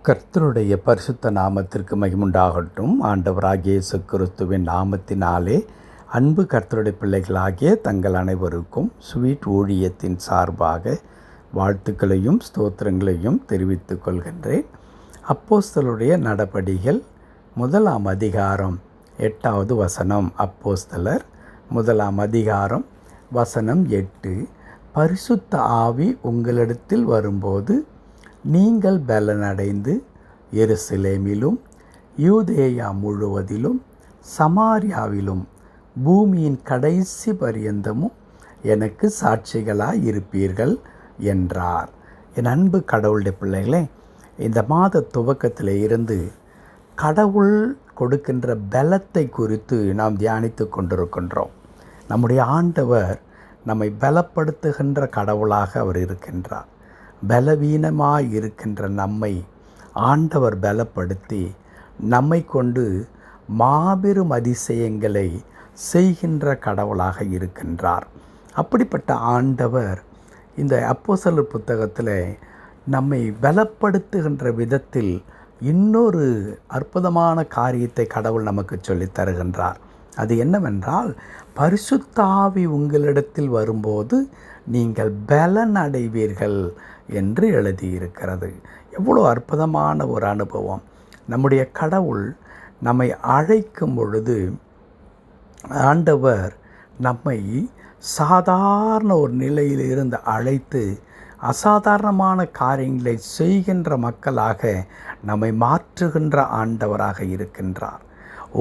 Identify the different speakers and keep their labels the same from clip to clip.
Speaker 1: கர்த்தருடைய பரிசுத்த நாமத்திற்கு மகிமுண்டாகட்டும். ஆண்டவராகிய இயேசு கிறிஸ்துவின் நாமத்தினாலே அன்பு கர்த்தருடைய பிள்ளைகளாகிய தங்கள் அனைவருக்கும் ஸ்வீட் ஊழியத்தின் சார்பாக வாழ்த்துக்களையும் ஸ்தோத்திரங்களையும் தெரிவித்துக் கொள்கின்றேன். அப்போஸ்தலருடைய நடபடிகள் 1 அதிகாரம் 8வது வசனம். அப்போஸ்தலர் 1 அதிகாரம் வசனம் 8. பரிசுத்த ஆவி உங்களிடத்தில் வரும்போது நீங்கள் பலனடைந்து எருசலேமிலும் யூதேயா முழுவதிலும் சமாரியாவிலும் பூமியின் கடைசி பரியந்தமும் எனக்கு சாட்சிகளாய் இருப்பீர்கள் என்றார். என் அன்பு கடவுளுடைய பிள்ளைகளே, இந்த மாத துவக்கத்தில் இருந்து கடவுள் கொடுக்கின்ற பலத்தை குறித்து நாம் தியானித்து கொண்டிருக்கின்றோம். நம்முடைய ஆண்டவர் நம்மை பலப்படுத்துகின்ற கடவுளாக அவர் இருக்கின்றார். பலவீனமாய் இருக்கின்ற நம்மை ஆண்டவர் பலப்படுத்தி நம்மை கொண்டு மாபெரும் அதிசயங்களை செய்கின்ற கடவுளாக இருக்கின்றார். அப்படிப்பட்ட ஆண்டவர் இந்த அப்போஸ்தலர் புத்தகத்தில் நம்மை பலப்படுத்துகின்ற விதத்தில் இன்னொரு அற்புதமான காரியத்தை கடவுள் நமக்கு சொல்லித் தருகின்றார். அது என்னவென்றால், பரிசுத்த ஆவி உங்களிடத்தில் வரும்போது நீங்கள் பலன் அடைவீர்கள் என்று எழுதியிருக்கிறது. எவ்வளோ அற்புதமான ஒரு அனுபவம்! நம்முடைய கடவுள் நம்மை அழைக்கும் பொழுது ஆண்டவர் நம்மை சாதாரண ஒரு நிலையில் இருந்து அழைத்து அசாதாரணமான காரியங்களை செய்கின்ற மக்களாக நம்மை மாற்றுகின்ற ஆண்டவராக இருக்கின்றார்.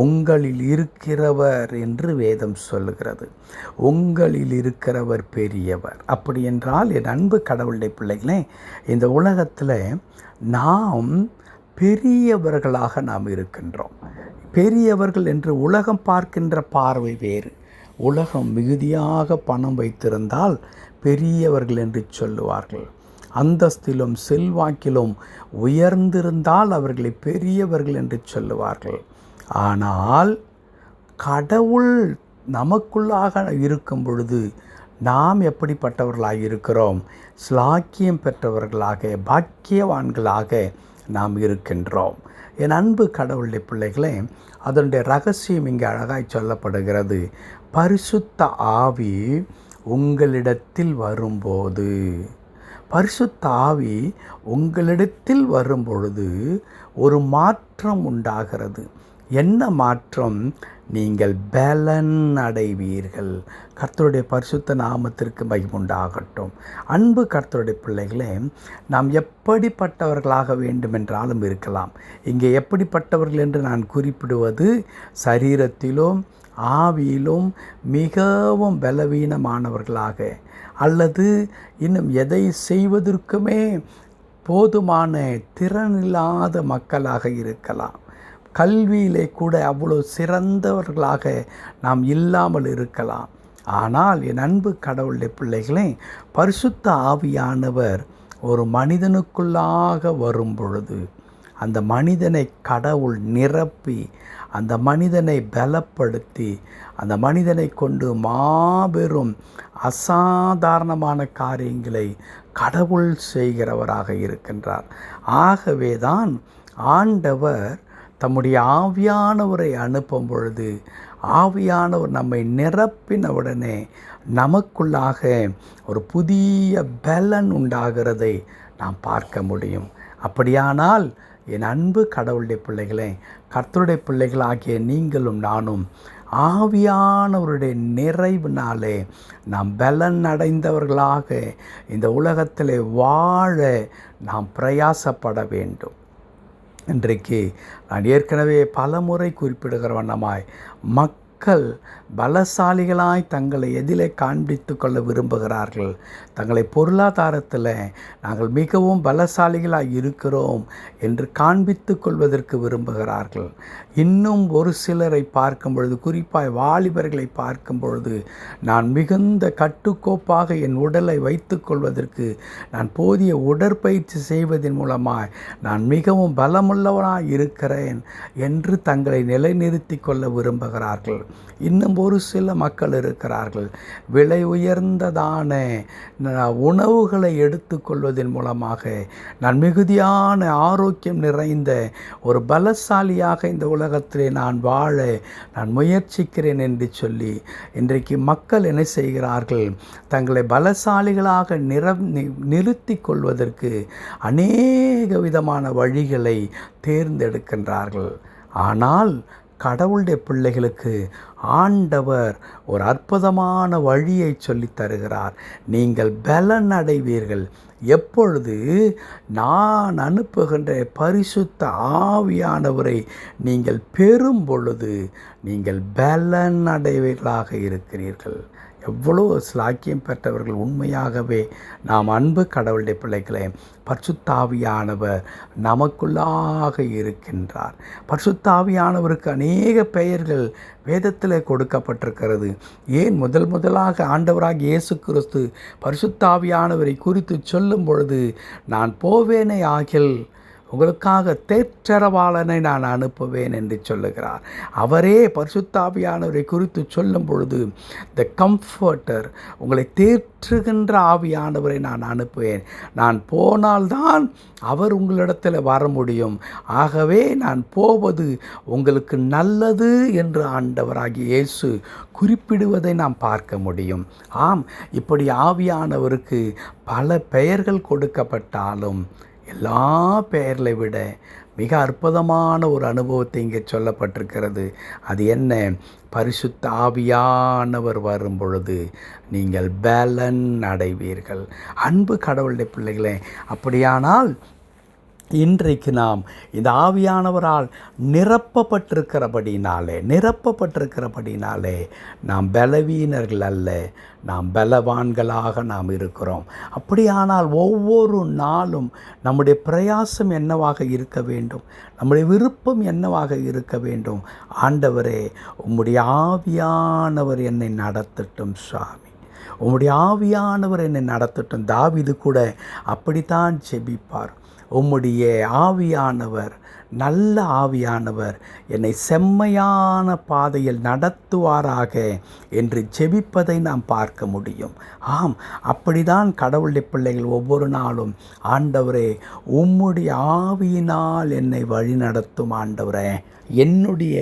Speaker 1: உங்களில் இருக்கிறவர் என்று வேதம் சொல்லுகிறது. உங்களில் இருக்கிறவர் பெரியவர். அப்படி என்றால் என் அன்பு கடவுளுடைய பிள்ளைகளே, இந்த உலகத்தில் நாம் பெரியவர்களாக நாம் இருக்கின்றோம். பெரியவர்கள் என்று உலகம் பார்க்கின்ற பார்வை வேறு. உலகம் மிகுதியாக பணம் வைத்திருந்தால் பெரியவர்கள் என்று சொல்லுவார்கள். அந்தஸ்திலும் செல்வாக்கிலும் உயர்ந்திருந்தால் அவர்களை பெரியவர்கள் என்று சொல்லுவார்கள். ஆனால் கடவுள் நமக்குள்ளாக இருக்கும் பொழுது நாம் எப்படிப்பட்டவர்களாக இருக்கிறோம்? ஸ்லாக்கியம் பெற்றவர்களாக, பாக்கியவான்களாக நாம் இருக்கின்றோம். என் அன்பு கடவுளுடைய பிள்ளைகளே, அதனுடைய ரகசியம் இங்கே அழகாய் சொல்லப்படுகிறது. பரிசுத்த ஆவி உங்களிடத்தில் வரும்போது, பரிசுத்த ஆவி உங்களிடத்தில் வரும்பொழுது ஒரு மாற்றம் உண்டாகிறது. என்ன மாற்றம்? நீங்கள் பலன் அடைவீர்கள். கர்த்தருடைய பரிசுத்த நாமத்திற்கு மகிமுண்டாகட்டும். அன்பு கர்த்தருடைய பிள்ளைகளே, நாம் எப்படிப்பட்டவர்களாக வேண்டுமென்றாலும் இருக்கலாம். இங்கே எப்படிப்பட்டவர்கள் என்று நான் குறிப்பிடுவது, சரீரத்திலும் ஆவியிலும் மிகவும் பலவீனமானவர்களாக, அல்லது இன்னும் எதை செய்வதற்குமே போதுமான திறனில்லாத மக்களாக இருக்கலாம். கல்வியிலே கூட அவ்வளோ சிறந்தவர்களாக நாம் இல்லாமல் இருக்கலாம். ஆனால் என் அன்பு கடவுளுடைய பிள்ளைகளே, பரிசுத்த ஆவியானவர் ஒரு மனிதனுக்குள்ளாக வரும் பொழுது அந்த மனிதனை கடவுள் நிரப்பி, அந்த மனிதனை பலப்படுத்தி, அந்த மனிதனை கொண்டு மாபெரும் அசாதாரணமான காரியங்களை கடவுள் செய்கிறவராக இருக்கின்றார். ஆகவேதான் ஆண்டவர் தம்முடைய ஆவியானவரை அனுப்பும் பொழுது ஆவியானவர் நம்மை நிரப்பினவுடனே நமக்குள்ளாக ஒரு புதிய பலன் உண்டாகிறதை நாம் பார்க்க முடியும். அப்படியானால் என் அன்பு கடவுளுடைய பிள்ளைகளே, கர்த்தருடைய பிள்ளைகளாகிய நீங்களும் நானும் ஆவியானவருடைய நிறைவினாலே நாம் பலன் அடைந்தவர்களாக இந்த உலகத்தில் வாழ நாம் பிரயாசப்பட வேண்டும். இன்றைக்கு நான் ஏற்கனவே பல முறை குறிப்பிடுகிற வண்ணமாய் மக்கள் பலசாலிகளாய் தங்களை எதிலே காண்பித்து கொள்ள விரும்புகிறார்கள். தங்களை பொருளாதாரத்தில் நாங்கள் மிகவும் பலசாலிகளாய் இருக்கிறோம் என்று காண்பித்து கொள்வதற்கு விரும்புகிறார்கள். இன்னும் ஒரு சிலரை பார்க்கும் பொழுது, குறிப்பாக வாலிபர்களை பார்க்கும் பொழுது, நான் மிகுந்த கட்டுக்கோப்பாக என் உடலை வைத்து கொள்வதற்கு நான் போதிய உடற்பயிற்சி செய்வதன் மூலமாக நான் மிகவும் பலமுள்ளவனாக இருக்கிறேன் என்று தங்களை நிலைநிறுத்தி கொள்ள விரும்புகிறார்கள். இன்னும் ஒரு சில மக்கள் இருக்கிறார்கள், விலை உயர்ந்ததான உணவுகளை எடுத்துக்கொள்வதன் மூலமாக நான் மிகுதியான ஆரோக்கியம் நிறைந்த ஒரு பலசாலியாக இந்த உலகத்திலே நான் வாழ நான் முயற்சிக்கிறேன் என்று சொல்லி இன்றைக்கு மக்கள் என்ன செய்கிறார்கள், தங்களை பலசாலிகளாக நிறுத்தி கொள்வதற்கு அநேக விதமான வழிகளை தேர்ந்தெடுக்கின்றார்கள். ஆனால் கடவுளுடைய பிள்ளைகளுக்கு ஆண்டவர் ஒரு அற்புதமான வழியை சொல்லித் தருகிறார். நீங்கள் பலன் அடைவீர்கள். எப்பொழுது நான் அனுப்புகின்ற பரிசுத்த ஆவியானவரை நீங்கள் பெறும் பொழுது நீங்கள் பலன் அடைவீர்களாக இருக்கிறீர்கள். எவ்வளோ ஸ்லாக்கியம் பெற்றவர்கள். உண்மையாகவே நாம் அன்பு கடவுளுடைய பிள்ளைகளே, பரிசுத்த ஆவியானவர் நமக்குள்ளாக இருக்கின்றார். பரிசுத்த ஆவியானவருக்கு அநேக பெயர்கள் வேதத்தில் கொடுக்கப்பட்டிருக்கிறது. ஏன் முதலாக ஆண்டவராகிய இயேசு கிறிஸ்து பரிசுத்த ஆவியானவரை குறித்து சொல்லும் பொழுது, நான் போவேனே ஆகில் உங்களுக்காக தேற்றரவாளனை நான் அனுப்புவேன் என்று சொல்லுகிறார். அவரே பரிசுத்த ஆவியானவரை குறித்து சொல்லும் பொழுது, த கம்ஃபர்டர், உங்களை தேற்றுகின்ற ஆவியானவரை நான் அனுப்புவேன். நான் போனால்தான் அவர் உங்களிடத்தில் வர முடியும். ஆகவே நான் போவது உங்களுக்கு நல்லது என்று ஆண்டவராகிய இயேசு குறிப்பிடுவதை நாம் பார்க்க முடியும். ஆம், இப்படி ஆவியானவருக்கு பல பெயர்கள் கொடுக்கப்பட்டாலும் எல்லா பெயர்களை விட மிக அற்புதமான ஒரு அனுபவத்தை இங்கே சொல்லப்பட்டிருக்கிறது. அது என்ன? பரிசுத்த ஆவியானவர் வரும் பொழுது நீங்கள் பலன் அடைவீர்கள். அன்பு கடவுளுடைய பிள்ளைகளே, அப்படியானால் இன்றைக்கு நாம் இந்த ஆவியானவரால் நிரப்பப்பட்டிருக்கிறபடினாலே நாம் பலவீனர்கள் அல்ல, நாம் பலவான்களாக நாம் இருக்கிறோம். அப்படியானால் ஒவ்வொரு நாளும் நம்முடைய பிரயாசம் என்னவாக இருக்க வேண்டும்? நம்முடைய விருப்பம் என்னவாக இருக்க வேண்டும்? ஆண்டவரே, உம்முடைய ஆவியானவர் என்னை நடத்தட்டும் சுவாமி, உம்முடைய ஆவியானவர் என்னை நடத்தட்டும். தாவீது கூட அப்படித்தான் ஜெபிப்பார். உம்முடைய ஆவியானவர், நல்ல ஆவியானவர் என்னை செம்மையான பாதையில் நடத்துவாராக என்று ஜெபிப்பதை நாம் பார்க்க முடியும். ஆம், அப்படிதான் கடவுளுடைய பிள்ளைகள் ஒவ்வொரு நாளும், ஆண்டவரே உம்முடைய ஆவியினால் என்னை வழி நடத்தும் ஆண்டவரே, என்னுடைய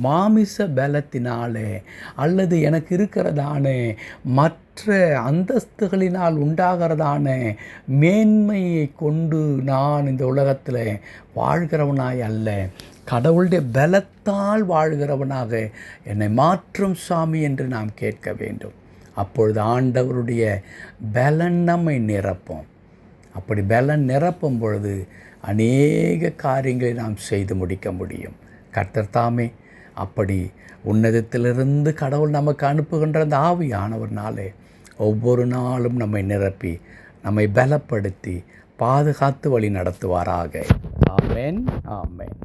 Speaker 1: மாமிச பலத்தினாலே அல்லது எனக்கு இருக்கிறதான மற்ற அந்தஸ்துகளினால் உண்டாகிறதான மேன்மையை கொண்டு நான் இந்த உலகத்தில் வாழ்கிறவனாய் அல்ல, கடவுளுடைய பலத்தால் வாழ்கிறவனாக என்னை மாற்றும் சாமி என்று நாம் கேட்க வேண்டும். அப்பொழுது ஆண்டவருடைய பலன் நம்மை நிரப்பும். அப்படி பலன் நிரப்பும் பொழுது அநேக காரியங்களை நாம் செய்து முடிக்க முடியும். கர்த்தர் தாமே அப்படி உன்னதத்திலிருந்து கடவுள் நமக்கு அனுப்புகின்ற அந்த ஆவியானவர்னாலே ஒவ்வொரு நாளும் நம்மை நிரப்பி நம்மை பலப்படுத்தி பாதுகாத்து வழி நடத்துவாராக. ஆமென், ஆமென்.